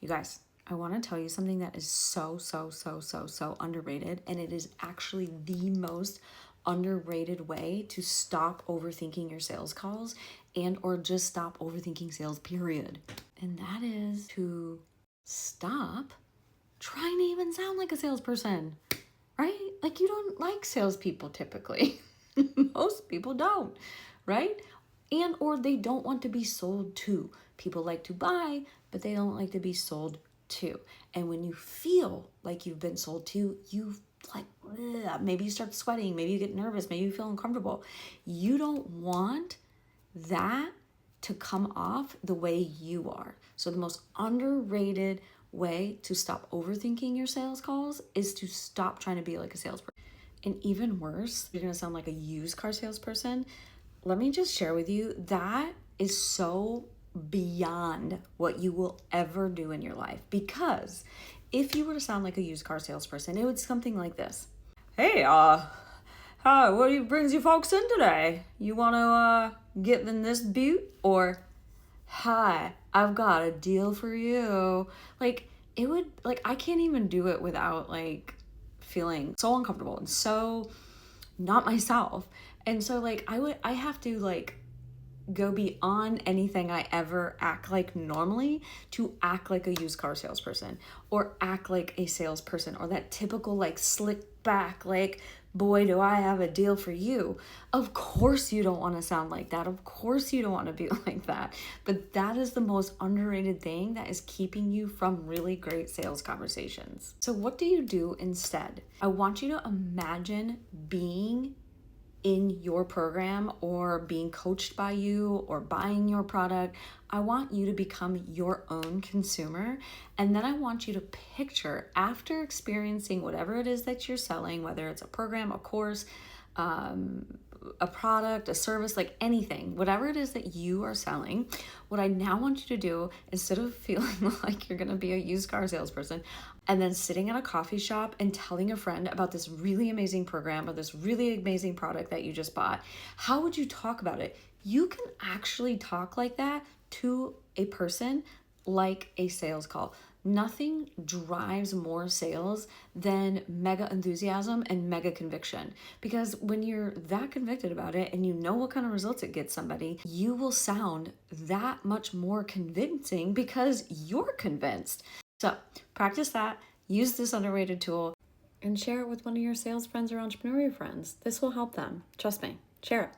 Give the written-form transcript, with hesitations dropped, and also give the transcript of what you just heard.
You guys, I want to tell you something that is so underrated, and it is actually the most underrated way to stop overthinking your sales calls and or just stop overthinking sales, period. And that is to stop trying to even sound like a salesperson, right? Like, you don't like salespeople typically. Most people don't, right? And or they don't want to be sold to. People like to buy, but they don't like to be sold to. And when you feel like you've been sold to, you like, ugh, maybe you start sweating, maybe you get nervous, maybe you feel uncomfortable. You don't want that to come off the way you are. So the most underrated way to stop overthinking your sales calls is to stop trying to be like a salesperson. And even worse, you're gonna sound like a used car salesperson. Let me just share with you that is so beyond what you will ever do in your life. Because if you were to sound like a used car salesperson, it would be something like this. Hey, hi, what brings you folks in today? You want to get in this butte? Or, hi, I've got a deal for you. Like, it would, like, I can't even do it without, like, feeling so uncomfortable and so not myself. And so, like, I have to, like, go beyond anything I ever act like normally to act like a used car salesperson or act like a salesperson or that typical, like, slick back, like, boy, do I have a deal for you. Of course you don't want to sound like that. Of course you don't want to be like that. But that is the most underrated thing that is keeping you from really great sales conversations. So what do you do instead? I want you to imagine being in your program or being coached by you or buying your product. I want you to become your own consumer. And then I want you to picture, after experiencing whatever it is that you're selling, whether it's a program, a course, a product, a service, like anything, whatever it is that you are selling, what I now want you to do, instead of feeling like you're going to be a used car salesperson and then sitting at a coffee shop and telling a friend about this really amazing program or this really amazing product that you just bought, how would you talk about it? You can actually talk like that to a person like a sales call. Nothing drives more sales than mega enthusiasm and mega conviction. Because when you're that convicted about it and you know what kind of results it gets somebody, you will sound that much more convincing because you're convinced. So practice that, use this underrated tool, and share it with one of your sales friends or entrepreneurial friends. This will help them. Trust me, share it.